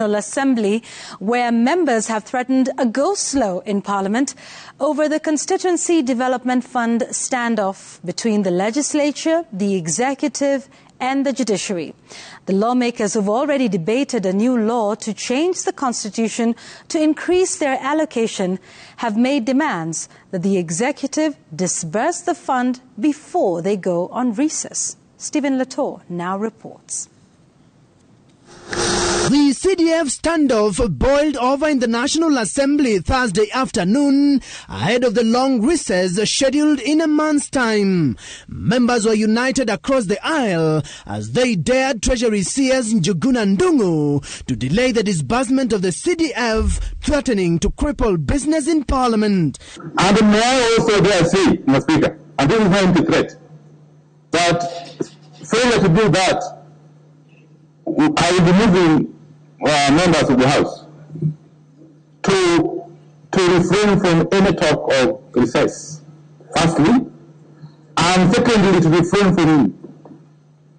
Assembly, where members have threatened a go-slow in Parliament over the Constituency Development Fund standoff between the legislature, the executive and the judiciary. The lawmakers have already debated a new law to change the constitution to increase their allocation, have made demands that the executive disburse the fund before they go on recess. Stephen Latour now reports. The CDF standoff boiled over in the National Assembly Thursday afternoon ahead of the long recess scheduled in a month's time. Members were united across the aisle as they dared Treasury CS Njuguna Ndung'u to delay the disbursement of the CDF, threatening to cripple business in Parliament. And may I also dare say, Mr. Speaker, and this is not into threat, that failure to do that, I will be moving members of the House to refrain from any talk of recess, firstly, and secondly, to refrain from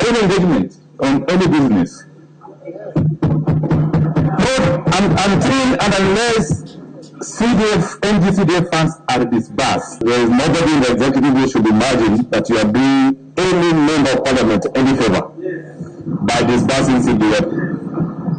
any engagement on any business. Until and unless NGCDF funds are disbursed, there is nobody in the executive who should imagine that you are doing any member of Parliament any favor by disbursing CDF.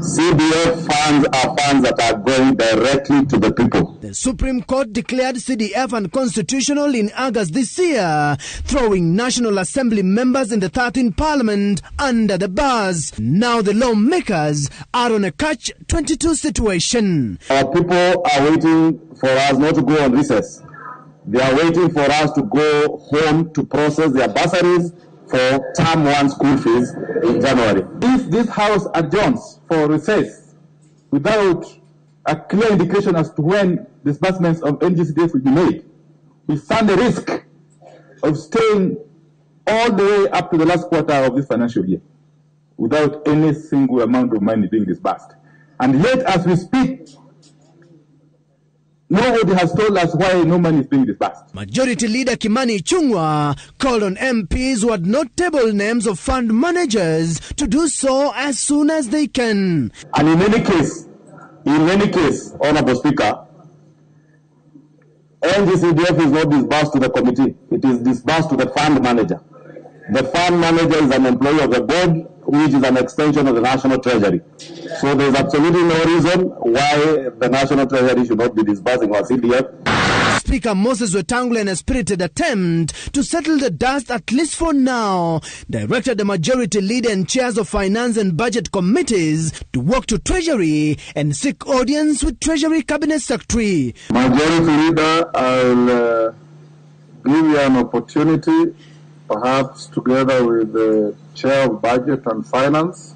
CDF funds are funds that are going directly to the people. The Supreme Court declared CDF unconstitutional in August this year, throwing National Assembly members in the 13th Parliament under the bus. Now the lawmakers are on a catch-22 situation. Our people are waiting for us not to go on recess. They are waiting for us to go home to process their bursaries for term 1 school fees in January. If this House adjourns for recess without a clear indication as to when disbursements of NGCDF will be made, we stand the risk of staying all the way up to the last quarter of this financial year without any single amount of money being disbursed. And yet, as we speak, nobody has told us why no money is being disbursed. Majority Leader Kimani Ichung'wah called on MPs who had not tabled names of fund managers to do so as soon as they can. And in any case, Honorable Speaker, NGCDF is not disbursed to the committee. It is disbursed to the fund manager. The fund manager is an employee of the board, which is an extension of the National Treasury. So there is absolutely no reason why the National Treasury should not be disbursing our CDF. Speaker Moses Wetangula, in a spirited attempt to settle the dust at least for now, directed the Majority Leader and chairs of Finance and Budget Committees to walk to Treasury and seek audience with Treasury Cabinet Secretary. Majority Leader, I'll give you an opportunity, perhaps together with the Chair of Budget and Finance,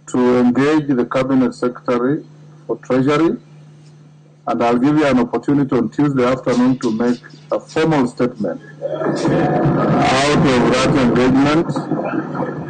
to engage the Cabinet Secretary for Treasury, and I'll give you an opportunity on Tuesday afternoon to make a formal statement out of that engagement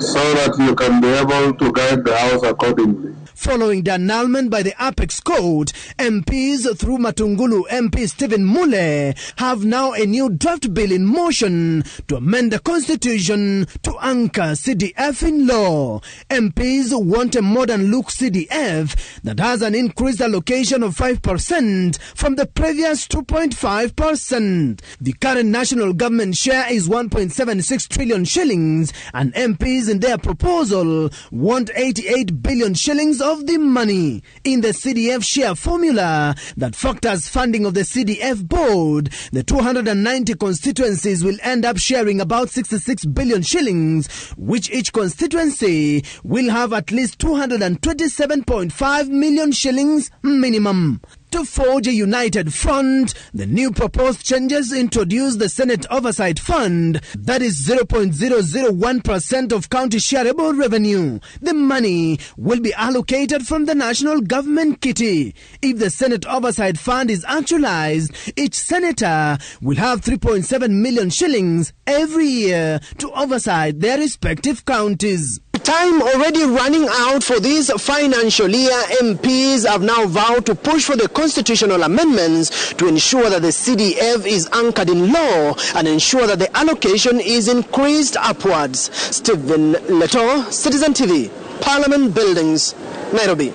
so that you can be able to guide the House accordingly. Following the annulment by the Apex Court, MPs through Matungulu MP Stephen Mule have now a new draft bill in motion to amend the constitution to anchor CDF in law. MPs want a modern look CDF that has an increased allocation of 5% from the previous 2.5%. The current national government share is 1.76 trillion shillings, and MPs in their proposal want 88 billion shillings of the money. In the CDF share formula that factors funding of the CDF board, the 290 constituencies will end up sharing about 66 billion shillings, which each constituency will have at least 227.5 million shillings minimum. To forge a united front, the new proposed changes introduce the Senate Oversight Fund, that is 0.001% of county shareable revenue. The money will be allocated from the national government kitty. If the Senate Oversight Fund is actualized, each senator will have 3.7 million shillings every year to oversight their respective counties. Time already running out for this financial year, MPs have now vowed to push for the constitutional amendments to ensure that the CDF is anchored in law and ensure that the allocation is increased upwards. Stephen Latour, Citizen TV, Parliament Buildings, Nairobi.